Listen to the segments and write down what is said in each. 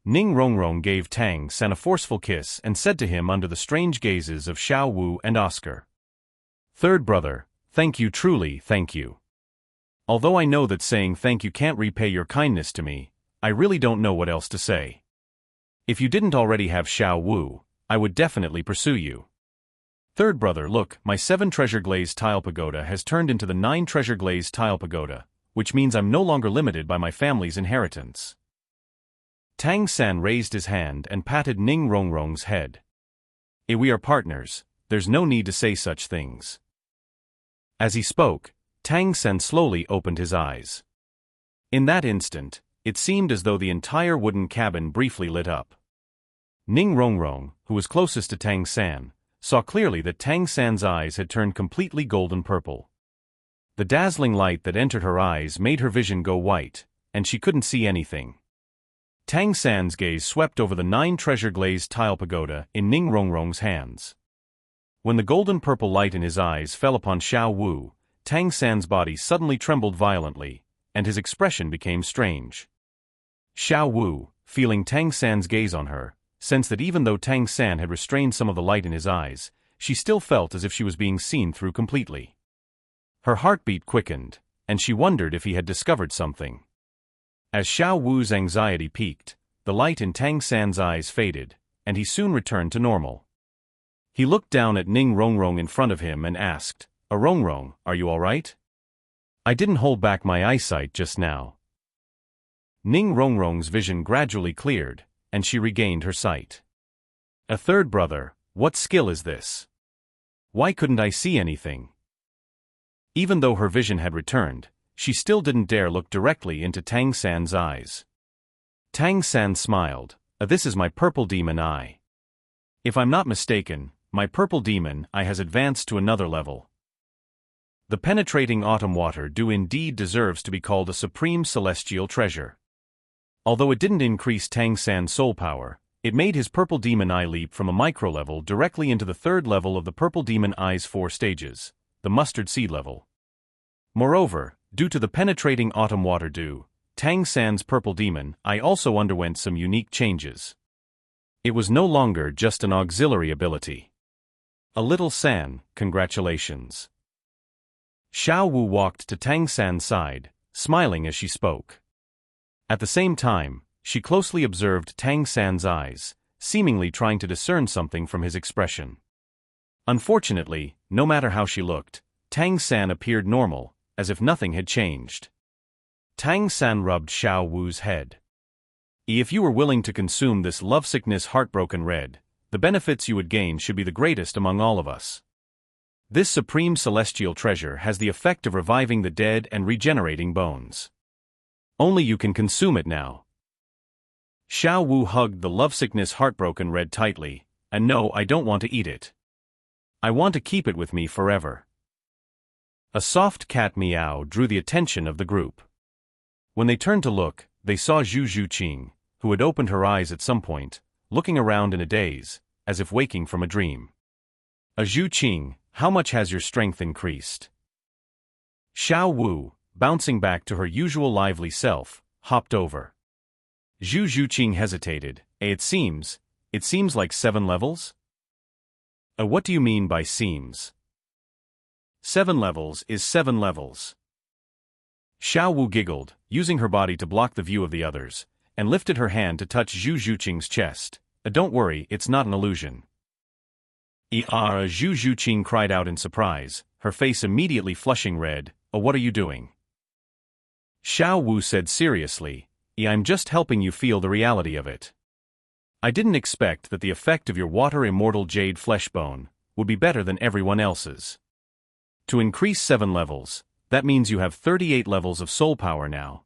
Ning Rongrong gave Tang San a forceful kiss and said to him under the strange gazes of Xiao Wu and Oscar. "Third brother, thank you, truly, thank you. Although I know that saying thank you can't repay your kindness to me, I really don't know what else to say. If you didn't already have Xiao Wu, I would definitely pursue you. Third brother, look, my 7 treasure glazed tile pagoda has turned into the 9 treasure glazed tile pagoda, which means I'm no longer limited by my family's inheritance." Tang San raised his hand and patted Ning Rongrong's head. We are partners, there's no need to say such things." As he spoke, Tang San slowly opened his eyes. In that instant, it seemed as though the entire wooden cabin briefly lit up. Ning Rongrong, who was closest to Tang San, saw clearly that Tang San's eyes had turned completely golden purple. The dazzling light that entered her eyes made her vision go white, and she couldn't see anything. Tang San's gaze swept over the 9 treasure-glazed tile pagoda in Ning Rongrong's hands. When the golden-purple light in his eyes fell upon Xiao Wu, Tang San's body suddenly trembled violently, and his expression became strange. Xiao Wu, feeling Tang San's gaze on her, sensed that even though Tang San had restrained some of the light in his eyes, she still felt as if she was being seen through completely. Her heartbeat quickened, and she wondered if he had discovered something. As Xiao Wu's anxiety peaked, the light in Tang San's eyes faded, and he soon returned to normal. He looked down at Ning Rongrong in front of him and asked, "Rongrong, are you all right? I didn't hold back my eyesight just now." Ning Rongrong's vision gradually cleared, and she regained her sight. "A third brother, what skill is this? Why couldn't I see anything?" Even though her vision had returned, she still didn't dare look directly into Tang San's eyes. Tang San smiled, "This is my purple demon eye. If I'm not mistaken, my purple demon eye has advanced to another level." The penetrating autumn water dew indeed deserves to be called a supreme celestial treasure. Although it didn't increase Tang San's soul power, it made his purple demon eye leap from a micro-level directly into the 3rd level of the purple demon eye's 4 stages, the mustard seed level. Moreover, due to the penetrating autumn water dew, Tang San's purple demon eye also underwent some unique changes. It was no longer just an auxiliary ability. "A little San, congratulations." Xiao Wu walked to Tang San's side, smiling as she spoke. At the same time, she closely observed Tang San's eyes, seemingly trying to discern something from his expression. Unfortunately, no matter how she looked, Tang San appeared normal, as if nothing had changed. Tang San rubbed Xiao Wu's head. "If you were willing to consume this lovesickness heartbroken red, the benefits you would gain should be the greatest among all of us. This supreme celestial treasure has the effect of reviving the dead and regenerating bones. Only you can consume it now." Xiao Wu hugged the lovesickness heartbroken red tightly, "And no, I don't want to eat it. I want to keep it with me forever." A soft cat meow drew the attention of the group. When they turned to look, they saw Zhu Zhuqing, who had opened her eyes at some point, looking around in a daze, as if waking from a dream. "Zhuqing, how much has your strength increased?" Xiao Wu, bouncing back to her usual lively self, hopped over. Zhu Zhuqing hesitated. It seems like 7 levels? What do you mean by seems? 7 levels is 7 levels. Xiao Wu giggled, using her body to block the view of the others, and lifted her hand to touch Zhu Zhuqing's chest. "Don't worry, it's not an illusion." Zhu Zhuqing cried out in surprise, her face immediately flushing red. "What are you doing?" Xiao Wu said seriously, "I'm just helping you feel the reality of it. I didn't expect that the effect of your water immortal jade flesh bone would be better than everyone else's. To increase 7 levels, that means you have 38 levels of soul power now."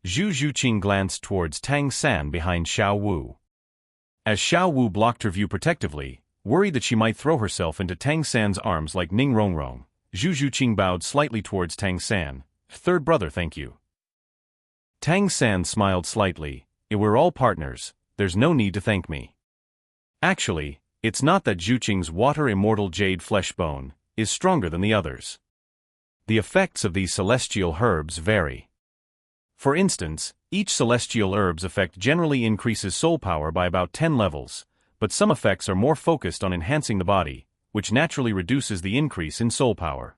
Zhu Zhuqing glanced towards Tang San behind Xiao Wu. As Xiao Wu blocked her view protectively, worried that she might throw herself into Tang San's arms like Ning Rongrong, Zhu Zhuqing bowed slightly towards Tang San. "Third brother, thank you." Tang San smiled slightly. "We're all partners, there's no need to thank me. Actually, it's not that Zhuqing's water immortal jade flesh bone is stronger than the others. The effects of these celestial herbs vary. For instance, Each celestial herb's effect generally increases soul power by about 10 levels, but some effects are more focused on enhancing the body, which naturally reduces the increase in soul power.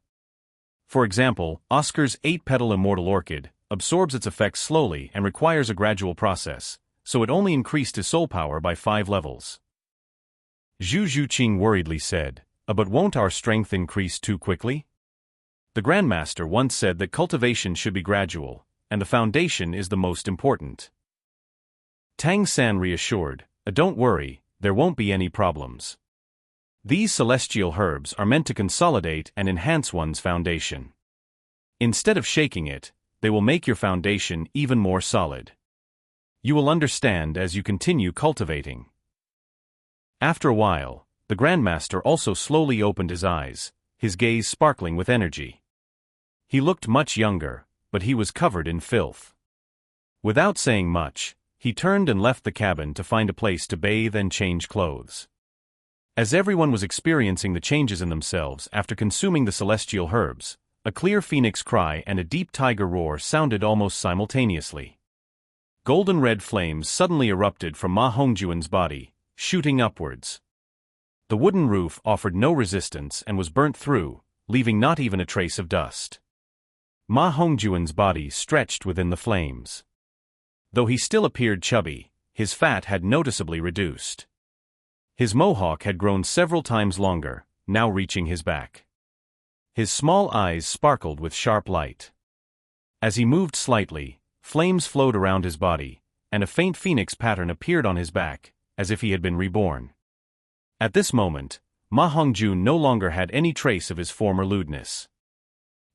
For example, Oscar's 8-petal immortal orchid absorbs its effects slowly and requires a gradual process, so it only increased his soul power by 5 levels. Zhu Zhuqing worriedly said, But won't our strength increase too quickly? The Grandmaster once said that cultivation should be gradual, and the foundation is the most important. Tang San reassured, Don't worry, there won't be any problems. These celestial herbs are meant to consolidate and enhance one's foundation. Instead of shaking it, they will make your foundation even more solid. You will understand as you continue cultivating. After a while, the Grandmaster also slowly opened his eyes, his gaze sparkling with energy. He looked much younger, but he was covered in filth. Without saying much, he turned and left the cabin to find a place to bathe and change clothes. As everyone was experiencing the changes in themselves after consuming the celestial herbs, a clear phoenix cry and a deep tiger roar sounded almost simultaneously. Golden-red flames suddenly erupted from Ma Hongjuan's body, shooting upwards. The wooden roof offered no resistance and was burnt through, leaving not even a trace of dust. Ma Hongjuan's body stretched within the flames. Though he still appeared chubby, his fat had noticeably reduced. His mohawk had grown several times longer, now reaching his back. His small eyes sparkled with sharp light. As he moved slightly, flames flowed around his body, and a faint phoenix pattern appeared on his back, as if he had been reborn. At this moment, Ma Hongjun no longer had any trace of his former lewdness.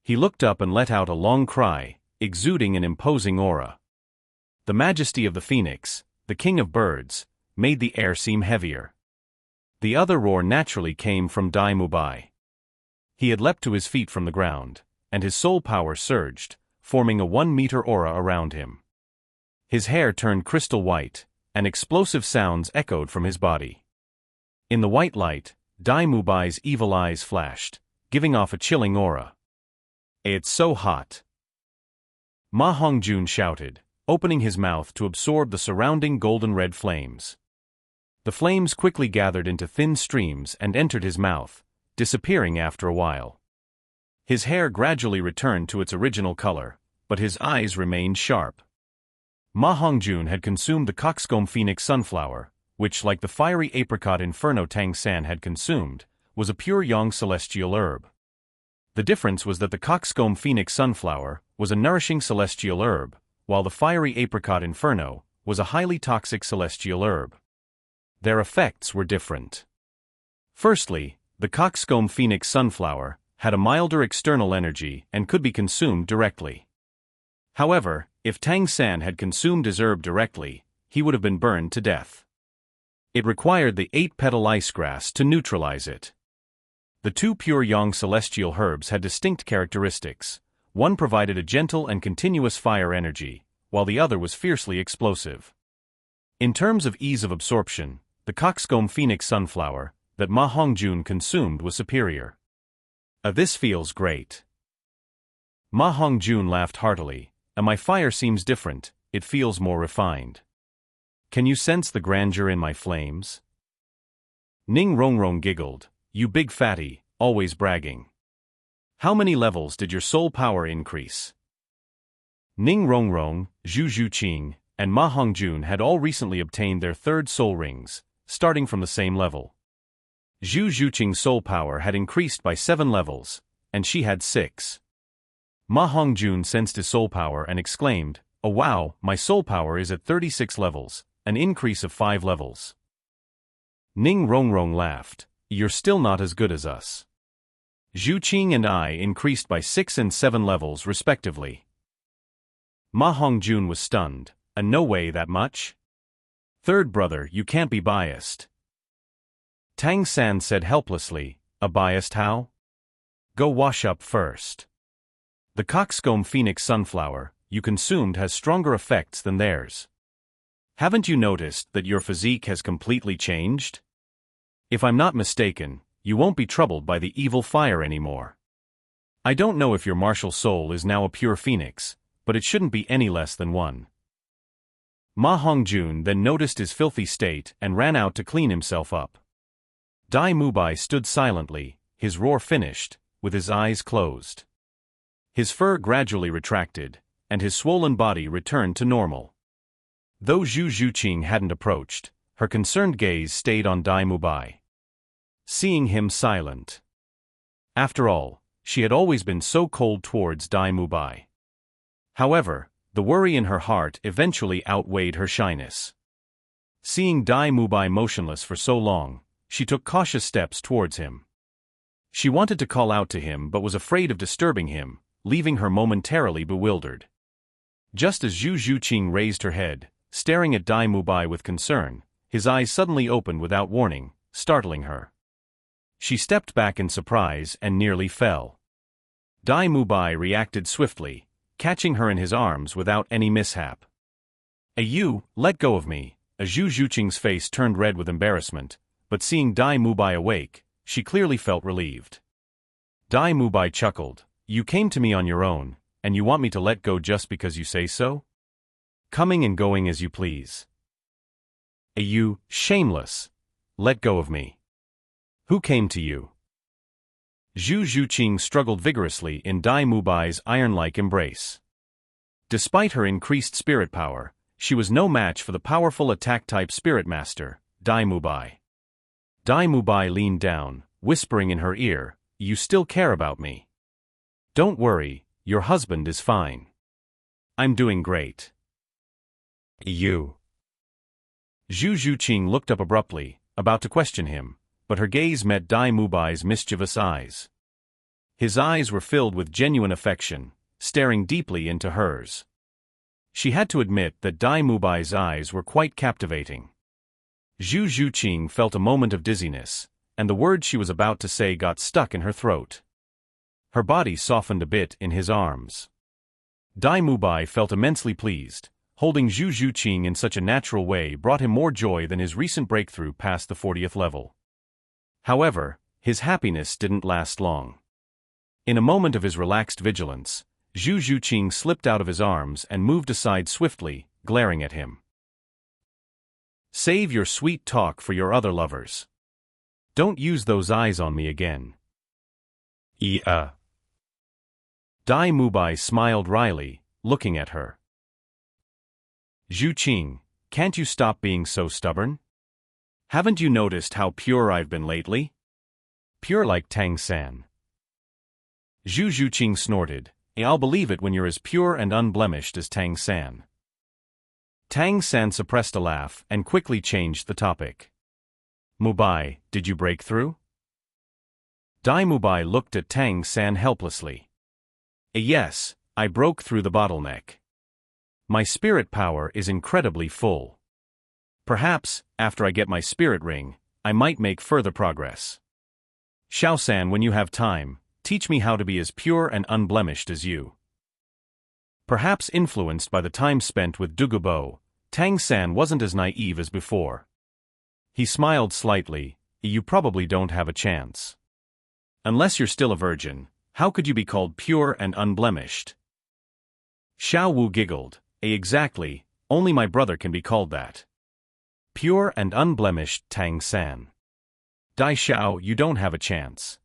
He looked up and let out a long cry, exuding an imposing aura. The majesty of the phoenix, the king of birds, made the air seem heavier. The other roar naturally came from Dai Mubai. He had leapt to his feet from the ground, and his soul power surged, forming a 1-meter aura around him. His hair turned crystal white, and explosive sounds echoed from his body. In the white light, Dai Mubai's evil eyes flashed, giving off a chilling aura. It's so hot! Ma Hongjun shouted, opening his mouth to absorb the surrounding golden-red flames. The flames quickly gathered into thin streams and entered his mouth, disappearing after a while. His hair gradually returned to its original color, but his eyes remained sharp. Ma Hongjun had consumed the coxcomb phoenix sunflower, which, like the fiery apricot inferno Tang San had consumed, was a pure yang celestial herb. The difference was that the coxcomb phoenix sunflower was a nourishing celestial herb, while the fiery apricot inferno was a highly toxic celestial herb. Their effects were different. Firstly, the coxcomb phoenix sunflower had a milder external energy and could be consumed directly. However, if Tang San had consumed his herb directly, he would have been burned to death. It required the 8-petal ice grass to neutralize it. The two pure yang celestial herbs had distinct characteristics. One provided a gentle and continuous fire energy, while the other was fiercely explosive. In terms of ease of absorption, the coxcomb phoenix sunflower that Ma Hongjun consumed was superior. This feels great. Ma Hongjun laughed heartily. My fire seems different, it feels more refined. Can you sense the grandeur in my flames? Ning Rongrong giggled. You big fatty, always bragging. How many levels did your soul power increase? Ning Rongrong, Zhu Zhuqing, and Ma Hongjun had all recently obtained their 3rd soul rings, starting from the same level. Zhu Zhuqing's soul power had increased by 7 levels, and she had 6. Ma Hongjun sensed his soul power and exclaimed, Oh wow, my soul power is at 36 levels, an increase of 5 levels. Ning Rongrong laughed. You're still not as good as us. Zhuqing and I increased by 6 and 7 levels respectively. Ma Hongjun was stunned. No way that much? Third brother, you can't be biased. Tang San said helplessly, biased how? Go wash up first. The coxcomb phoenix sunflower you consumed has stronger effects than theirs. Haven't you noticed that your physique has completely changed? If I'm not mistaken, you won't be troubled by the evil fire anymore. I don't know if your martial soul is now a pure phoenix, but it shouldn't be any less than one. Ma Hongjun then noticed his filthy state and ran out to clean himself up. Dai Mubai stood silently, his roar finished, with his eyes closed. His fur gradually retracted, and his swollen body returned to normal. Though Zhu Zhuqing hadn't approached, her concerned gaze stayed on Dai Mubai. Seeing him silent. After all, she had always been so cold towards Dai Mubai. However, the worry in her heart eventually outweighed her shyness. Seeing Dai Mubai motionless for so long, she took cautious steps towards him. She wanted to call out to him but was afraid of disturbing him, leaving her momentarily bewildered. Just as Zhu Zhuqing raised her head, staring at Dai Mubai with concern, his eyes suddenly opened without warning, startling her. She stepped back in surprise and nearly fell. Dai Mubai reacted swiftly, catching her in his arms without any mishap. You, let go of me." Zhu Zhuqing's face turned red with embarrassment, but seeing Dai Mubai awake, she clearly felt relieved. Dai Mubai chuckled. "You came to me on your own, and you want me to let go just because you say so? Coming and going as you please. You, shameless. Let go of me. Who came to you?" Zhu Zhuqing struggled vigorously in Dai Mubai's iron-like embrace. Despite her increased spirit power, she was no match for the powerful attack-type spirit master, Dai Mubai. Dai Mubai leaned down, whispering in her ear, "You still care about me. Don't worry, your husband is fine. I'm doing great." "You." Zhu Zhuqing looked up abruptly, about to question him, but her gaze met Dai Mubai's mischievous eyes. His eyes were filled with genuine affection, staring deeply into hers. She had to admit that Dai Mubai's eyes were quite captivating. Zhu Zhuqing felt a moment of dizziness, and the words she was about to say got stuck in her throat. Her body softened a bit in his arms. Dai Mubai felt immensely pleased. Holding Zhu Zhuqing in such a natural way brought him more joy than his recent breakthrough past the 40th level. However, his happiness didn't last long. In a moment of his relaxed vigilance, Zhu Zhuqing slipped out of his arms and moved aside swiftly, glaring at him. "Save your sweet talk for your other lovers. Don't use those eyes on me again." Dai Mubai smiled wryly, looking at her. "Zhuqing, can't you stop being so stubborn? Haven't you noticed how pure I've been lately? Pure like Tang-san." Zhu Zhuqing snorted. "I'll believe it when you're as pure and unblemished as Tang-san." Tang-san suppressed a laugh and quickly changed the topic. "Mubai, did you break through?" Dai Mubai looked at Tang-san helplessly. "Yes, I broke through the bottleneck. My spirit power is incredibly full. Perhaps, after I get my spirit ring, I might make further progress. Xiao-san, when you have time, teach me how to be as pure and unblemished as you." Perhaps influenced by the time spent with Dugubo, Tang-san wasn't as naive as before. He smiled slightly. "You probably don't have a chance. Unless you're still a virgin, how could you be called pure and unblemished?" Xiao Wu giggled. Exactly, only my brother can be called that. Pure and unblemished Tang-san. Dai Xiao, you don't have a chance.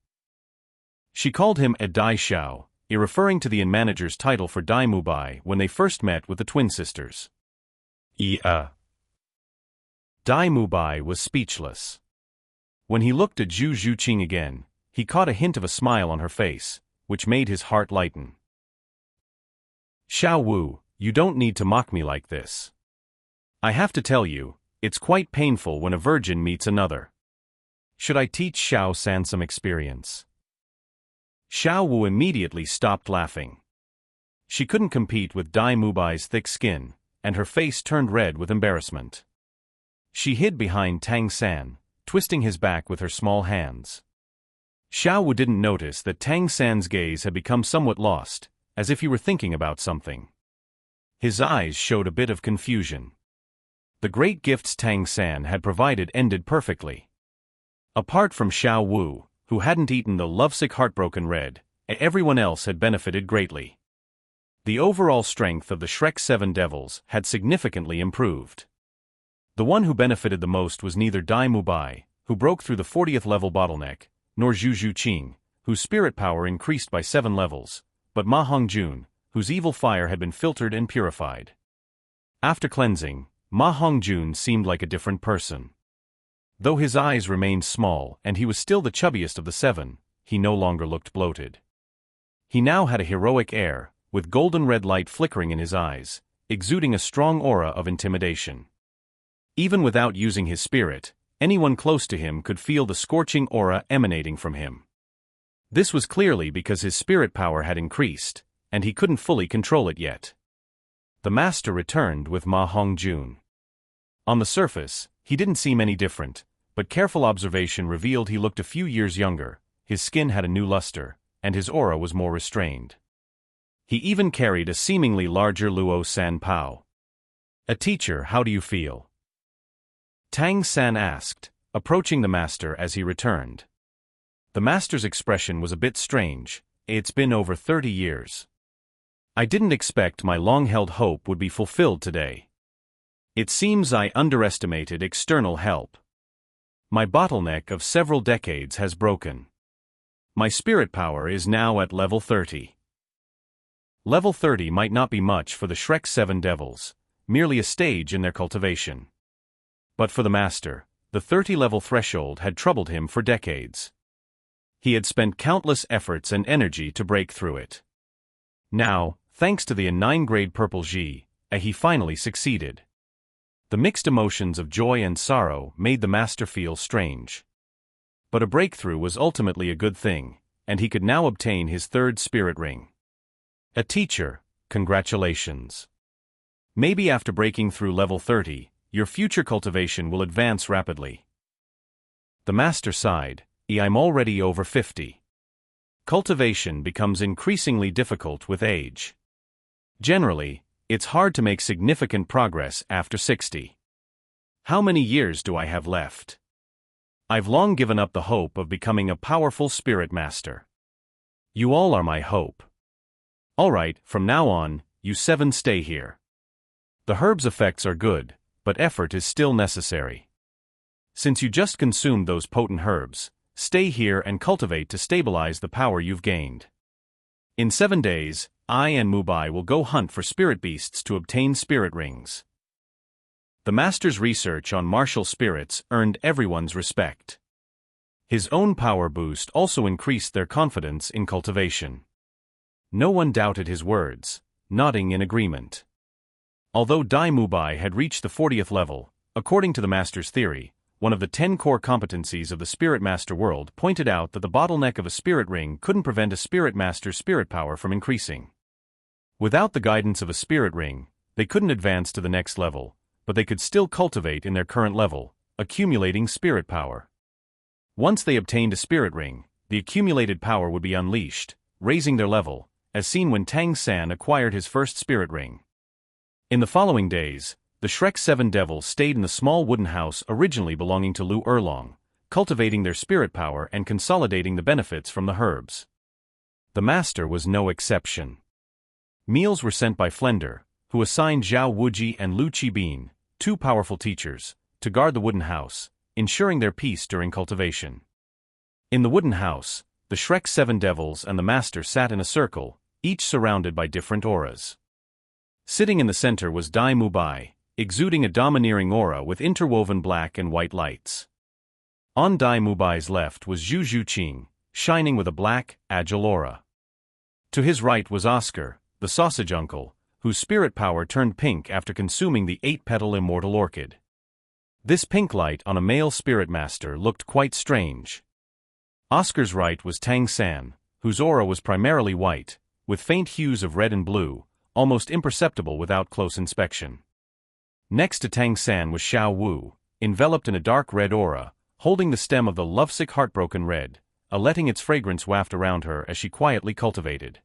She called him a Dai Xiao, referring to the inn-manager's title for Dai Mubai when they first met with the twin sisters. Dai Mubai was speechless. When he looked at Zhu Zhuqing again, he caught a hint of a smile on her face, which made his heart lighten. "Xiao Wu, you don't need to mock me like this. I have to tell you, it's quite painful when a virgin meets another. Should I teach Xiao-san some experience?" Xiao Wu immediately stopped laughing. She couldn't compete with Dai Mubai's thick skin, and her face turned red with embarrassment. She hid behind Tang-san, twisting his back with her small hands. Xiao Wu didn't notice that Tang-san's gaze had become somewhat lost, as if he were thinking about something. His eyes showed a bit of confusion. The great gifts Tang-san had provided ended perfectly. Apart from Xiao Wu, who hadn't eaten the lovesick heartbroken red, everyone else had benefited greatly. The overall strength of the Shrek 7 devils had significantly improved. The one who benefited the most was neither Dai Mubai, who broke through the 40th level bottleneck, nor Zhu Qing, whose spirit power increased by 7 levels, but Ma Hongjun, whose evil fire had been filtered and purified. After cleansing, Ma Hongjun seemed like a different person. Though his eyes remained small and he was still the chubbiest of the 7, he no longer looked bloated. He now had a heroic air, with golden red light flickering in his eyes, exuding a strong aura of intimidation. Even without using his spirit, anyone close to him could feel the scorching aura emanating from him. This was clearly because his spirit power had increased, and he couldn't fully control it yet. The master returned with Ma Hongjun. On the surface, he didn't seem any different, but careful observation revealed he looked a few years younger, his skin had a new luster, and his aura was more restrained. He even carried a seemingly larger Luo San Pao. "A teacher, how do you feel?" Tang San asked, approaching the master as he returned. The master's expression was a bit strange. "It's been over 30 years. I didn't expect my long-held hope would be fulfilled today. It seems I underestimated external help. My bottleneck of several decades has broken. My spirit power is now at level 30. Level 30 might not be much for the Shrek 7 devils, merely a stage in their cultivation. But for the master, the 30-level threshold had troubled him for decades. He had spent countless efforts and energy to break through it. Now, thanks to the 9-grade purple Ji, he finally succeeded. The mixed emotions of joy and sorrow made the master feel strange. But a breakthrough was ultimately a good thing, and he could now obtain his 3rd spirit ring. "A teacher, congratulations. Maybe after breaking through level 30, your future cultivation will advance rapidly." The master sighed. "I'm already over 50. Cultivation becomes increasingly difficult with age. Generally, it's hard to make significant progress after 60. How many years do I have left? I've long given up the hope of becoming a powerful spirit master. You all are my hope. All right, from now on, you 7 stay here. The herb's effects are good, but effort is still necessary. Since you just consumed those potent herbs, stay here and cultivate to stabilize the power you've gained. In 7 days, I and Mubai will go hunt for spirit beasts to obtain spirit rings." The master's research on martial spirits earned everyone's respect. His own power boost also increased their confidence in cultivation. No one doubted his words, nodding in agreement. Although Dai Mubai had reached the 40th level, according to the master's theory, one of the 10 core competencies of the Spirit Master world pointed out that the bottleneck of a spirit ring couldn't prevent a spirit master's spirit power from increasing. Without the guidance of a spirit ring, they couldn't advance to the next level, but they could still cultivate in their current level, accumulating spirit power. Once they obtained a spirit ring, the accumulated power would be unleashed, raising their level, as seen when Tang San acquired his first spirit ring. In the following days, the Shrek 7 devils stayed in the small wooden house originally belonging to Lu Erlong, cultivating their spirit power and consolidating the benefits from the herbs. The master was no exception. Meals were sent by Flender, who assigned Zhao Wuji and Lu Qibin, 2 powerful teachers, to guard the wooden house, ensuring their peace during cultivation. In the wooden house, the Shrek 7 devils and the master sat in a circle, each surrounded by different auras. Sitting in the center was Dai Mubai, exuding a domineering aura with interwoven black and white lights. On Dai Mubai's left was Zhu Qing, shining with a black, agile aura. To his right was Oscar, the sausage uncle, whose spirit power turned pink after consuming the 8-petal immortal orchid. This pink light on a male spirit master looked quite strange. Oscar's right was Tang San, whose aura was primarily white, with faint hues of red and blue, almost imperceptible without close inspection. Next to Tang San was Xiao Wu, enveloped in a dark red aura, holding the stem of the lovesick heartbroken red, letting its fragrance waft around her as she quietly cultivated.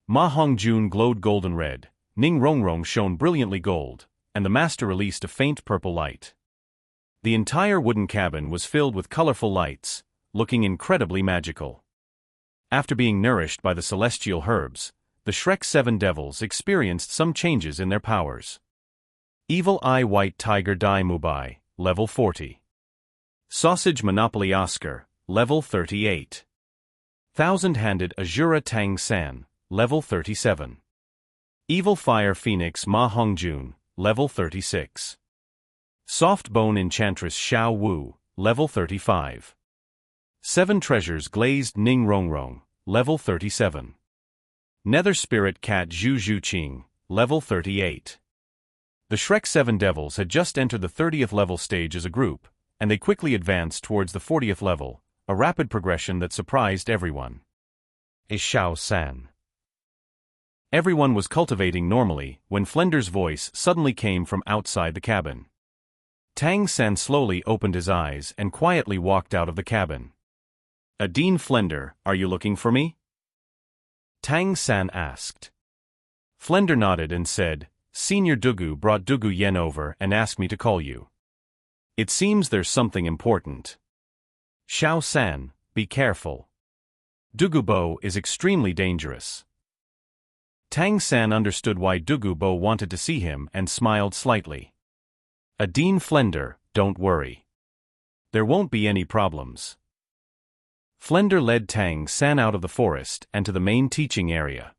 Ma Hongjun glowed golden red, Ning Rongrong shone brilliantly gold, and the master released a faint purple light. The entire wooden cabin was filled with colorful lights, looking incredibly magical. After being nourished by the celestial herbs, the the Shrek 7 devils experienced some changes in their powers. Evil Eye White Tiger Dai Mubai, level 40. Sausage Monopoly Oscar, level 38. Thousand-Handed Azura Tang San, level 37. Evil Fire Phoenix Ma Hongjun, level 36. Soft Bone Enchantress Xiao Wu, level 35. Seven Treasures Glazed Ning Rongrong, level 37. Nether Spirit Cat Zhu Zhu Qing, level 38. The Shrek 7 devils had just entered the 30th level stage as a group, and they quickly advanced towards the 40th level, a rapid progression that surprised everyone. Xiao San. Everyone was cultivating normally when Flender's voice suddenly came from outside the cabin. Tang San slowly opened his eyes and quietly walked out of the cabin. Dean Flender, are you looking for me? Tang San asked. Flender nodded and said, Senior Dugu brought Dugu Yen over and asked me to call you. It seems there's something important. Xiao San, be careful. Dugu Bo is extremely dangerous. Tang San understood why Dugu Bo wanted to see him and smiled slightly. Dean Flender, don't worry. There won't be any problems. Flender led Tang San out of the forest and to the main teaching area.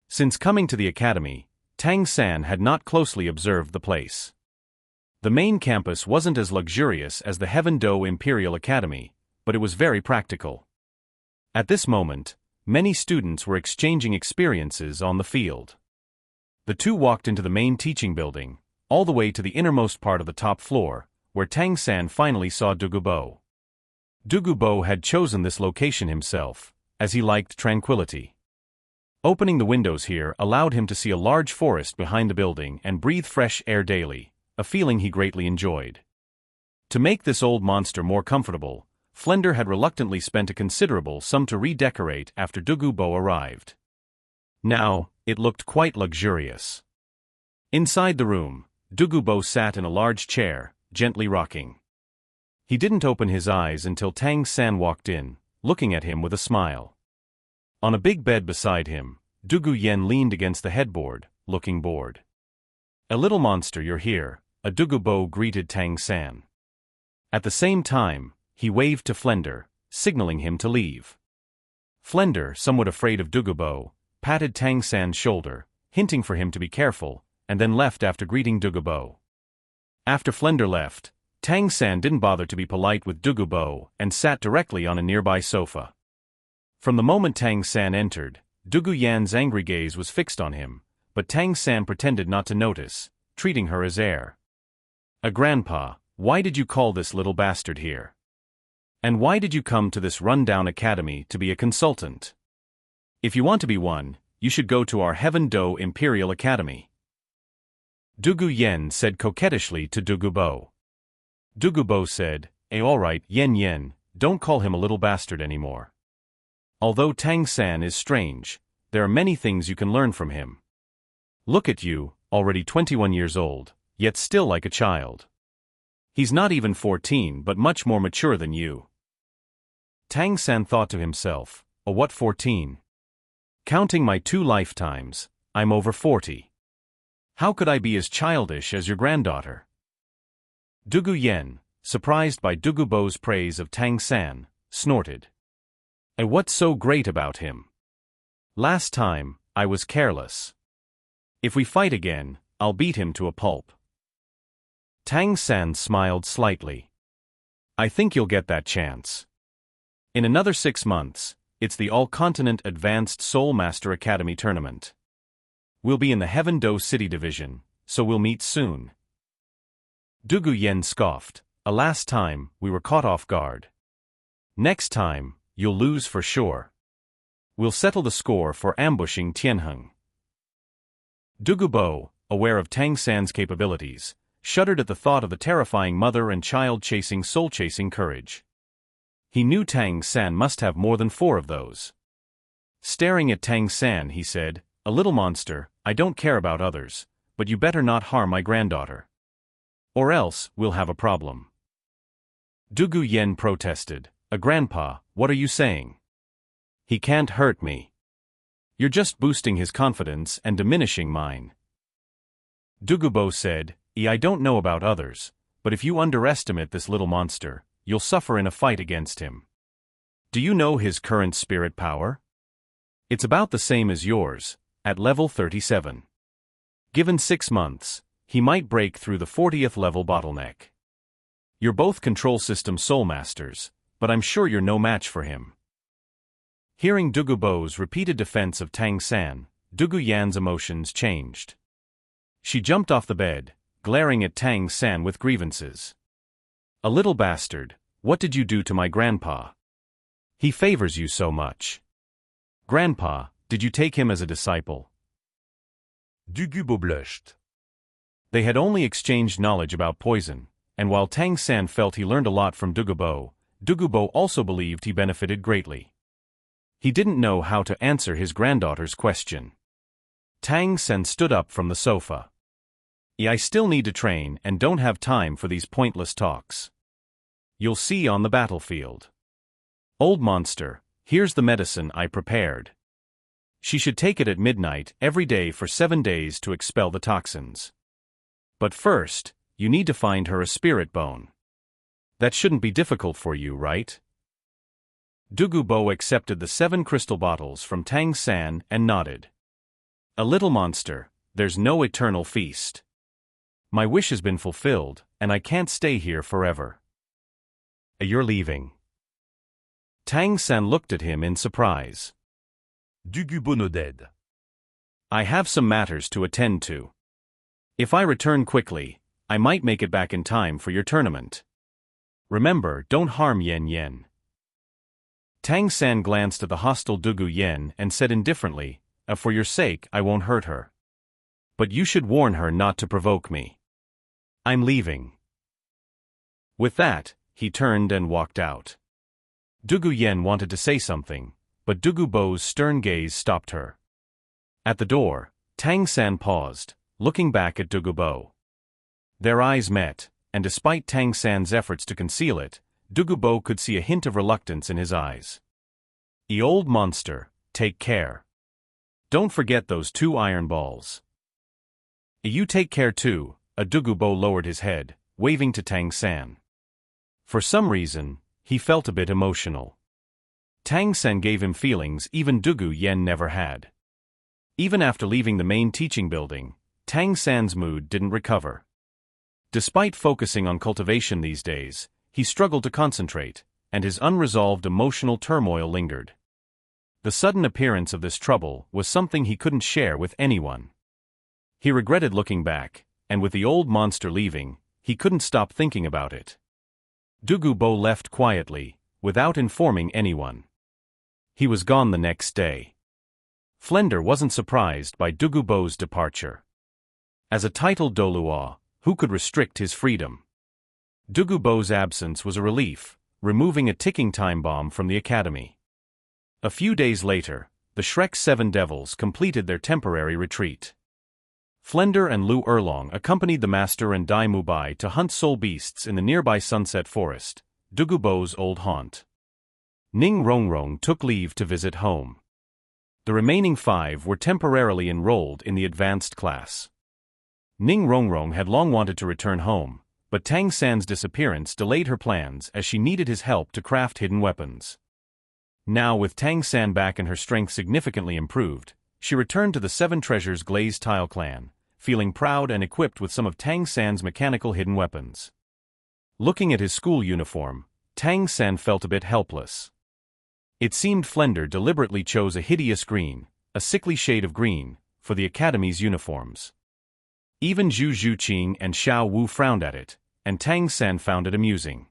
Since coming to the academy, Tang San had not closely observed the place. The main campus wasn't as luxurious as the Heaven Do Imperial Academy, but it was very practical. At this moment, many students were exchanging experiences on the field. The two walked into the main teaching building, all the way to the innermost part of the top floor, where Tang San finally saw Dugu Bo. Dugu Bo had chosen this location himself, as he liked tranquility. Opening the windows here allowed him to see a large forest behind the building and breathe fresh air daily, a feeling he greatly enjoyed. To make this old monster more comfortable, Flender had reluctantly spent a considerable sum to redecorate after Dugu Bo arrived. Now, it looked quite luxurious. Inside the room, Dugu Bo sat in a large chair, gently rocking. He didn't open his eyes until Tang San walked in, looking at him with a smile. On a big bed beside him, Dugu Yen leaned against the headboard, looking bored. A little monster, you're here, Dugu Bo greeted Tang San. At the same time, he waved to Flender, signaling him to leave. Flender, somewhat afraid of Dugu Bo, patted Tang San's shoulder, hinting for him to be careful, and then left after greeting Dugu Bo. After Flender left, Tang San didn't bother to be polite with Dugu Bo and sat directly on a nearby sofa. From the moment Tang San entered, Dugu Yan's angry gaze was fixed on him, but Tang San pretended not to notice, treating her as air. Grandpa, why did you call this little bastard here? And why did you come to this rundown academy to be a consultant? If you want to be one, you should go to our Heaven Do Imperial Academy. Dugu Yen said coquettishly to Dugu Bo. Dugu Bo said, all right, Yen, don't call him a little bastard anymore. Although Tang San is strange, there are many things you can learn from him. Look at you, already 21 years old, yet still like a child. He's not even 14 but much more mature than you. Tang San thought to himself, what 14? Counting my 2 lifetimes, I'm over 40. How could I be as childish as your granddaughter? Dugu Yen, surprised by Dugu Bo's praise of Tang San, snorted. And what's so great about him? Last time, I was careless. If we fight again, I'll beat him to a pulp. Tang San smiled slightly. I think you'll get that chance. In another 6 months, it's the All-Continent Advanced Soul Master Academy tournament. We'll be in the Heaven Do City Division, so we'll meet soon. Dugu Yen scoffed. Last time, we were caught off guard. Next time, you'll lose for sure. We'll settle the score for ambushing Tianheng. Dugu Bo, aware of Tang San's capabilities, shuddered at the thought of the terrifying mother and child-chasing soul-chasing courage. He knew Tang San must have more than 4 of those. Staring at Tang San, he said, a little monster, I don't care about others, but you better not harm my granddaughter. Or else, we'll have a problem. Dugu Yen protested. Grandpa, what are you saying? He can't hurt me. You're just boosting his confidence and diminishing mine. Dugubo said, I don't know about others, but if you underestimate this little monster, you'll suffer in a fight against him. Do you know his current spirit power? It's about the same as yours, at level 37. Given 6 months, he might break through the 40th level bottleneck. You're both control system soul masters, but I'm sure you're no match for him. Hearing Dugubo's repeated defense of Tang San, Dugu Yan's emotions changed. She jumped off the bed, glaring at Tang San with grievances. A little bastard, what did you do to my grandpa? He favors you so much. Grandpa, did you take him as a disciple? Dugubo blushed. They had only exchanged knowledge about poison, and while Tang San felt he learned a lot from Dugubo, Dugubo also believed he benefited greatly. He didn't know how to answer his granddaughter's question. Tang San stood up from the sofa. I still need to train and don't have time for these pointless talks. You'll see on the battlefield. Old monster, here's the medicine I prepared. She should take it at midnight every day for 7 days to expel the toxins. But first, you need to find her a spirit bone. That shouldn't be difficult for you, right? Dugubo accepted the 7 crystal bottles from Tang San and nodded. A little monster, there's no eternal feast. My wish has been fulfilled, and I can't stay here forever. You're leaving. Tang San looked at him in surprise. Dugubo nodded. I have some matters to attend to. If I return quickly, I might make it back in time for your tournament. Remember, don't harm Yen Yen. Tang San glanced at the hostile Dugu Yen and said indifferently, for your sake I won't hurt her. But you should warn her not to provoke me. I'm leaving. With that, he turned and walked out. Dugu Yen wanted to say something, but Dugubo's stern gaze stopped her. At the door, Tang San paused, looking back at Dugubo. Their eyes met, and despite Tang San's efforts to conceal it, Dugubo could see a hint of reluctance in his eyes. Old monster, take care. Don't forget those 2 iron balls. You take care too, Dugubo lowered his head, waving to Tang San. For some reason, he felt a bit emotional. Tang San gave him feelings even Dugu Yen never had. Even after leaving the main teaching building, Tang San's mood didn't recover. Despite focusing on cultivation these days, he struggled to concentrate, and his unresolved emotional turmoil lingered. The sudden appearance of this trouble was something he couldn't share with anyone. He regretted looking back, and with the old monster leaving, he couldn't stop thinking about it. Dugubo left quietly, without informing anyone. He was gone the next day. Flender wasn't surprised by Dugubo's departure. As a titled Doluo, who could restrict his freedom? Dugubo's absence was a relief, removing a ticking time bomb from the academy. A few days later, the Shrek 7 Devils completed their temporary retreat. Flender and Lu Erlong accompanied the Master and Dai Mubai to hunt soul beasts in the nearby Sunset Forest, Dugubo's old haunt. Ning Rongrong took leave to visit home. The remaining 5 were temporarily enrolled in the advanced class. Ning Rongrong had long wanted to return home, but Tang San's disappearance delayed her plans as she needed his help to craft hidden weapons. Now with Tang San back and her strength significantly improved, she returned to the 7 Treasures Glazed Tile clan, feeling proud and equipped with some of Tang San's mechanical hidden weapons. Looking at his school uniform, Tang San felt a bit helpless. It seemed Flender deliberately chose a hideous green, a sickly shade of green, for the academy's uniforms. Even Zhu Zhuqing and Xiao Wu frowned at it, and Tang San found it amusing.